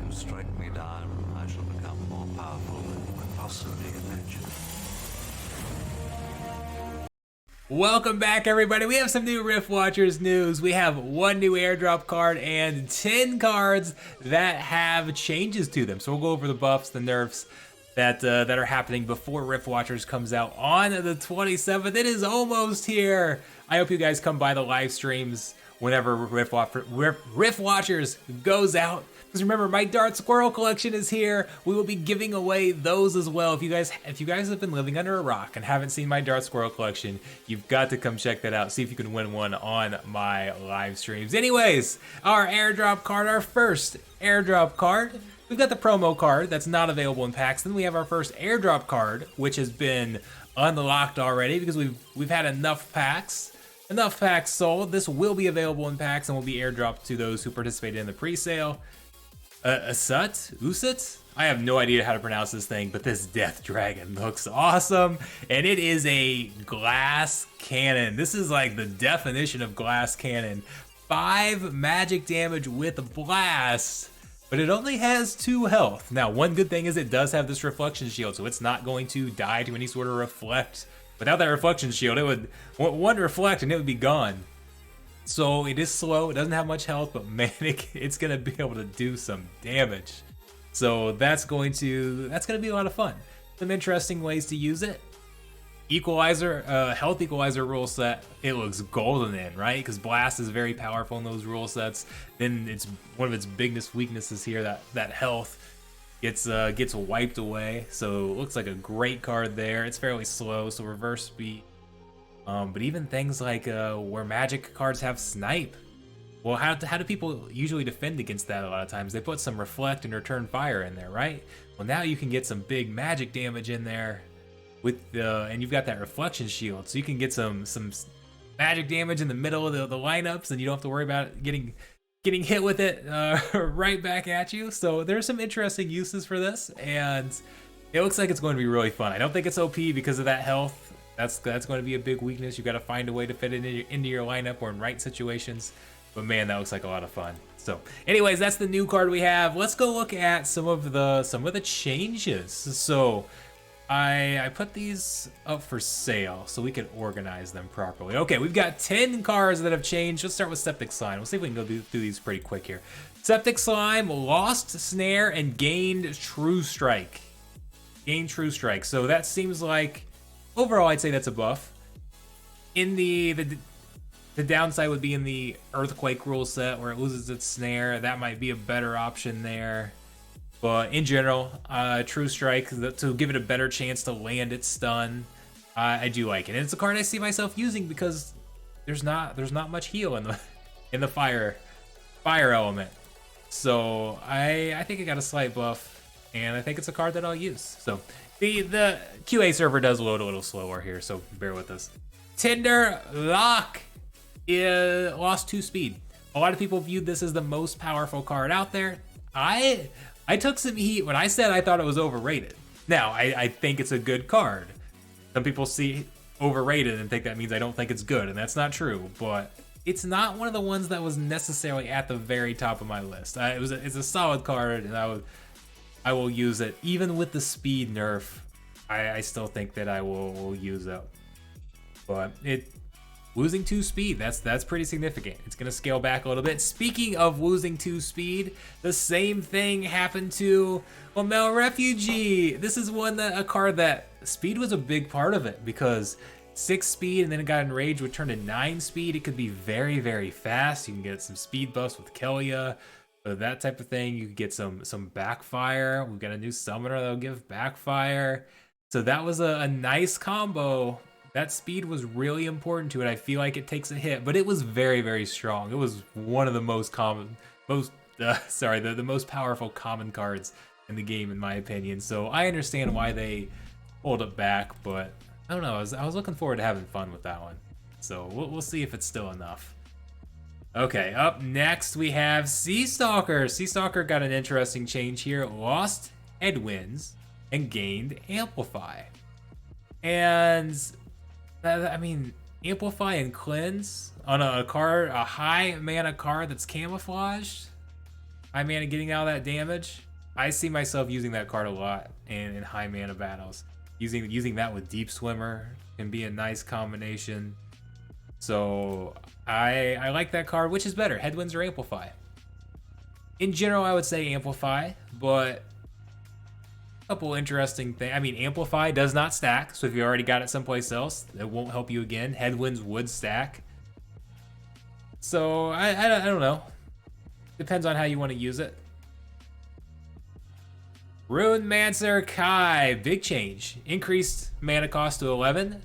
you strike me down, I shall become more powerful than you could possibly imagine. Welcome back, everybody. We have some new Riftwatchers news. We have one new airdrop card and 10 cards that have changes to them. So we'll go over the buffs, the nerfs that are happening before Riftwatchers comes out on the 27th. It is almost here. I hope you guys come by the live streams whenever Riftwatchers goes out. Because remember, my Dart Squirrel collection is here. We will be giving away those as well. If you guys have been living under a rock and haven't seen my Dart Squirrel collection, you've got to come check that out. See if you can win one on my live streams. Anyways, our airdrop card, our first airdrop card. We've got the promo card that's not available in packs. Then we have our first airdrop card, which has been unlocked already because we've had enough packs. Enough packs sold. This will be available in packs and will be airdropped to those who participated in the pre-sale. Usut? I have no idea how to pronounce this thing, but this Death Dragon looks awesome. And it is a glass cannon. This is like the definition of glass cannon. 5 magic damage with a blast, but it only has 2 health. Now, one good thing is it does have this reflection shield, so it's not going to die to any sort of reflect. Without that reflection shield, it would one reflect and it would be gone. So it is slow, it doesn't have much health, but man, it's gonna be able to do some damage. So that's gonna be a lot of fun. Some interesting ways to use it. Equalizer, health equalizer rule set, it looks golden in, right? Because blast is very powerful in those rule sets. Then it's one of its biggest weaknesses here, that health gets wiped away. So it looks like a great card there. It's fairly slow, so reverse speed. But even things like where magic cards have snipe. Well, how do people usually defend against that a lot of times? They put some reflect and return fire in there, right? Well, now you can get some big magic damage in there with and you've got that reflection shield, so you can get some magic damage in the middle of the lineups, and you don't have to worry about getting hit with it right back at you. So there's some interesting uses for this, and it looks like it's going to be really fun. I don't think it's OP because of that health. That's going to be a big weakness. You got to find a way to fit it into your lineup or in right situations. But man, that looks like a lot of fun. So, anyways, that's the new card we have. Let's go look at some of the changes. So, I put these up for sale so we can organize them properly. Okay, we've got 10 cards that have changed. Let's start with Septic Slime. We'll see if we can go through these pretty quick here. Septic Slime lost Snare and gained True Strike. Gained True Strike. So that seems like, overall, I'd say that's a buff. In the downside would be in the Earthquake rule set where it loses its snare. That might be a better option there. But in general, True Strike, to give it a better chance to land its stun, I do like it. And it's a card I see myself using because there's not much heal in the fire element. So I think it got a slight buff, and I think it's a card that I'll use. So the QA server does load a little slower here, so bear with us. Tinder Lock lost 2 speed. A lot of people viewed this as the most powerful card out there. I took some heat when I said I thought it was overrated. Now, I think it's a good card. Some people see overrated and think that means I don't think it's good, and that's not true, but it's not one of the ones that was necessarily at the very top of my list. It's a solid card, and I will use it. Even with the speed nerf, I still think that I will use it. But losing 2 speed, that's pretty significant. It's gonna scale back a little bit. Speaking of losing 2 speed, the same thing happened to Mel Refugee. This is a card that speed was a big part of it, because 6 speed and then it got enraged would turn to 9 speed. It could be very, very fast. You can get some speed buffs with Kelia, that type of thing. You could get some backfire. We've got a new summoner that'll give backfire. So that was a nice combo. That speed was really important to it. I feel like it takes a hit, but it was very, very strong. It was one of the most the most powerful common cards in the game, in my opinion. So I understand why they pulled it back, but I don't know. I was looking forward to having fun with that one. So we'll see if it's still enough. Okay, up next we have Sea Stalker. Sea Stalker got an interesting change here. Lost Headwinds and gained Amplify. And I mean, Amplify and Cleanse on a high mana card that's camouflaged. high mana getting out of that damage. I see myself using that card a lot in high mana battles. Using that with Deep Swimmer can be a nice combination. So I like that card. Which is better, Headwinds or Amplify? In general, I would say Amplify, but a couple interesting things. I mean, Amplify does not stack, so if you already got it someplace else, it won't help you again. Headwinds would stack. So I don't know. Depends on how you want to use it. Runemancer Kai, big change. Increased mana cost to 11,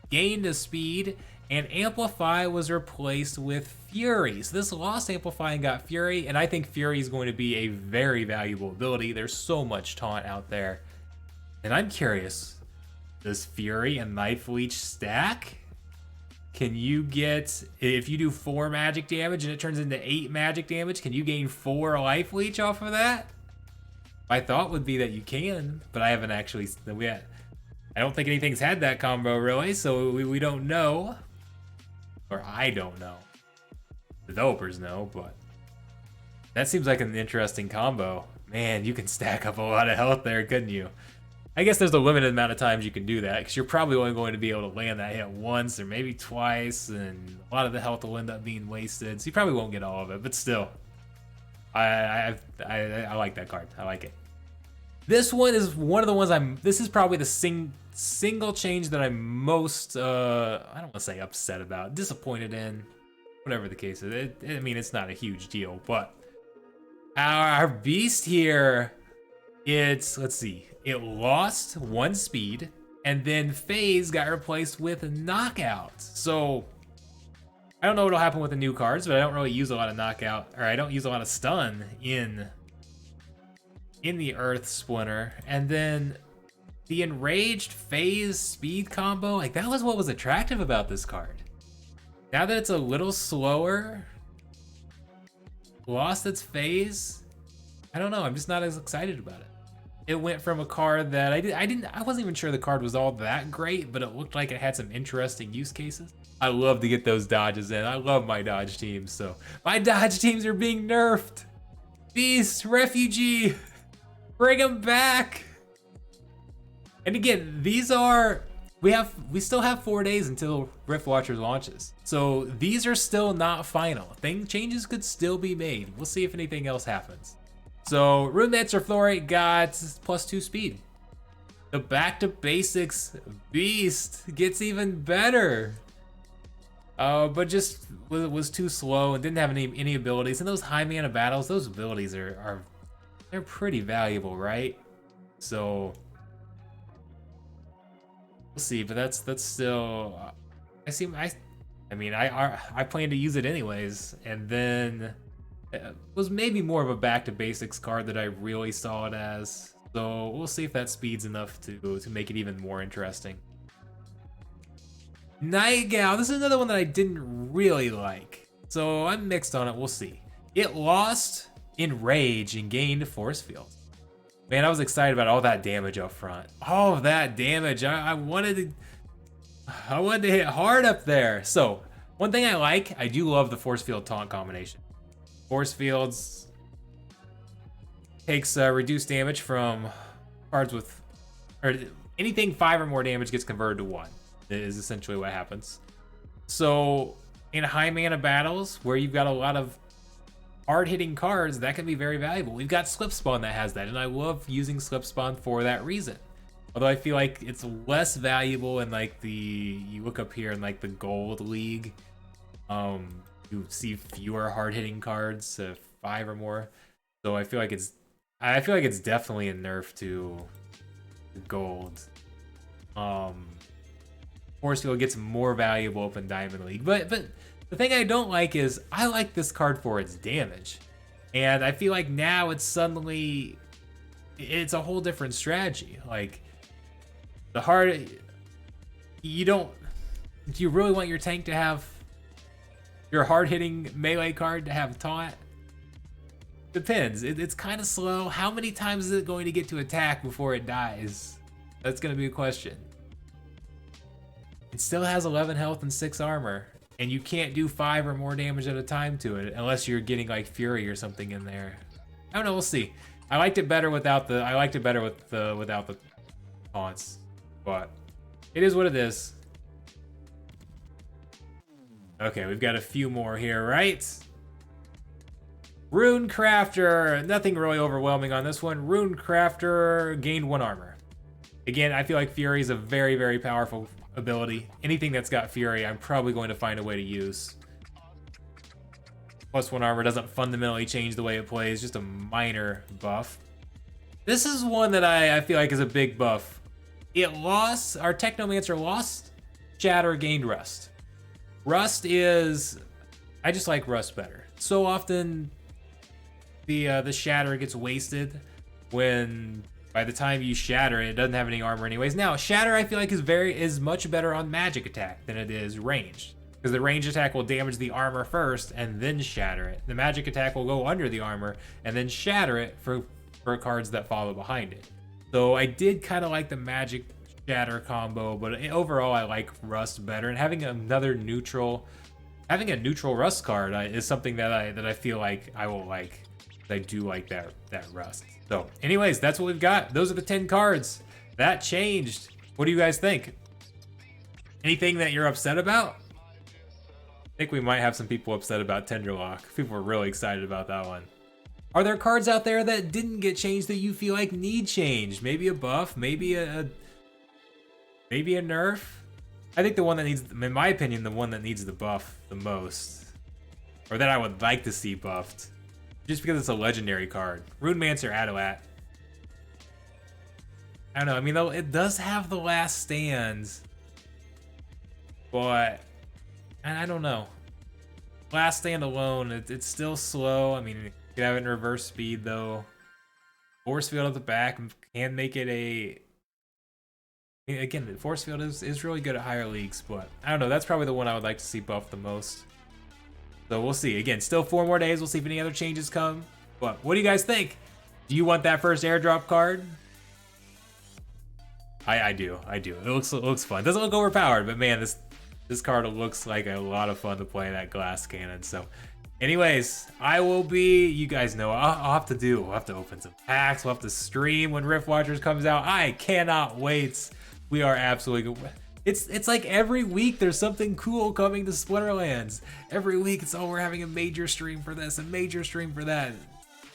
gained a speed, and Amplify was replaced with Fury. So this lost Amplify and got Fury, and I think Fury is going to be a very valuable ability. There's so much taunt out there. And I'm curious, does Fury and Knife Leech stack? Can you get, if you do 4 magic damage and it turns into 8 magic damage, can you gain 4 Life Leech off of that? My thought would be that you can, but I haven't actually, I don't think anything's had that combo really, so we don't know. Or I don't know. Developers know, but that seems like an interesting combo. Man, you can stack up a lot of health there, couldn't you? I guess there's a limited amount of times you can do that, because you're probably only going to be able to land that hit once or maybe twice, and a lot of the health will end up being wasted, so you probably won't get all of it, but still. I like that card. I like it. This one is one of the ones this is probably the single change that I'm most, I don't want to say upset about, disappointed in, whatever the case is. I mean, it's not a huge deal, but our beast here, let's see, it lost 1 speed, and then Phase got replaced with Knockout. So I don't know what'll happen with the new cards, but I don't really use a lot of Knockout, or I don't use a lot of Stun in the Earth Splinter. And then the Enraged Phase Speed combo, like that was what was attractive about this card. Now that it's a little slower, lost its Phase, I don't know, I'm just not as excited about it. It went from a card that I wasn't even sure the card was all that great, but it looked like it had some interesting use cases. I love to get those dodges in. I love my dodge teams, so my dodge teams are being nerfed. Beast, Refugee, bring them back. And again, these are, we still have 4 days until Riftwatchers launches. So these are still not final. Changes could still be made. We'll see if anything else happens. So Runemancer Flore got +2 speed. The back to basics beast gets even better. But just was too slow and didn't have any abilities. And those high mana battles, those abilities they're pretty valuable, right? So we'll see. But that's still, I mean I plan to use it anyways. And then it was maybe more of a back to basics card that I really saw it as. So we'll see if that speed's enough to make it even more interesting. Night Gal, this is another one that I didn't really like. So I'm mixed on it, we'll see. It lost Enrage and gained Force Field. Man, I was excited about all that damage up front. All of that damage, I wanted to hit hard up there. So one thing I do love the Force Field taunt combination. Force Fields takes reduced damage from cards with, or anything 5 or more damage gets converted to 1. Is essentially what happens. So in high mana battles where you've got a lot of hard hitting cards, that can be very valuable. We've got Slip Spawn that has that, and I love using Slip Spawn for that reason. Although I feel like it's less valuable in like you look up here in like the Gold League, you see fewer hard hitting cards, 5 or more. So I feel like it's definitely a nerf to Gold. Force Field gets more valuable up in Diamond League. But the thing I don't like is I like this card for its damage. And I feel like now it's a whole different strategy. Like do you really want your tank to have your hard hitting melee card to have taunt? Depends. It's kind of slow. How many times is it going to get to attack before it dies? That's going to be a question. It still has 11 health and 6 armor, and you can't do 5 or more damage at a time to it unless you're getting like Fury or something in there. I don't know. We'll see. I liked it better without the. I liked it better without the taunts, but it is what it is. Okay, we've got a few more here, right? Rune Crafter. Nothing really overwhelming on this one. Rune Crafter gained 1 armor. Again, I feel like Fury is a very, very powerful ability. Anything that's got Fury, I'm probably going to find a way to use. +1 armor doesn't fundamentally change the way it plays, just a minor buff. This is one that I feel like is a big buff. It lost, our Technomancer lost, Shatter gained Rust. Rust is, I just like Rust better. So often the Shatter gets wasted when by the time you shatter it doesn't have any armor anyways. Now, Shatter I feel like is much better on magic attack than it is ranged. Because the range attack will damage the armor first and then shatter it. The magic attack will go under the armor and then shatter it for cards that follow behind it. So I did kind of like the magic shatter combo, but overall I like Rust better. And having a neutral Rust card is something that I feel like I will like. I do like that Rust. So anyways, that's what we've got. Those are the 10 cards. That changed. What do you guys think? Anything that you're upset about? I think we might have some people upset about Tenderlock. People were really excited about that one. Are there cards out there that didn't get changed that you feel like need changed? Maybe a buff, maybe a nerf? I think the one that needs, in my opinion, the one that needs the buff the most, or that I would like to see buffed, just because it's a legendary card. Runemancer Adoat. I don't know, I mean, though it does have the last stands, but I don't know. Last stand alone, it's still slow. I mean, you can have it in reverse speed though. Force field at the back can make it a. Again, the force field is really good at higher leagues, but I don't know. That's probably the one I would like to see buffed the most. So we'll see. Again, still 4 more days. We'll see if any other changes come. But what do you guys think? Do you want that first airdrop card? I do. It looks fun. Doesn't look overpowered, but man, this card looks like a lot of fun to play that glass cannon. So anyways, I will be, you guys know, I'll have to open some packs. We'll have to stream when Riftwatchers comes out. I cannot wait. We are absolutely, it's like every week there's something cool coming to Splinterlands. Every week it's, oh, we're having a major stream for this, a major stream for that.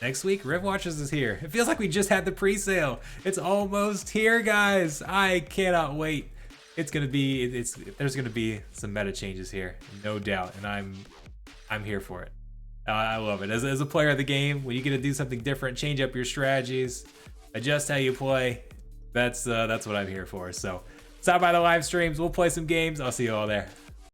Next week, Riftwatchers is here. It feels like we just had the pre-sale. It's almost here, guys. I cannot wait. There's gonna be some meta changes here, no doubt, and I'm here for it. I love it. As a player of the game, when you get to do something different, change up your strategies, adjust how you play, that's what I'm here for. So stop by the live streams. We'll play some games. I'll see you all there.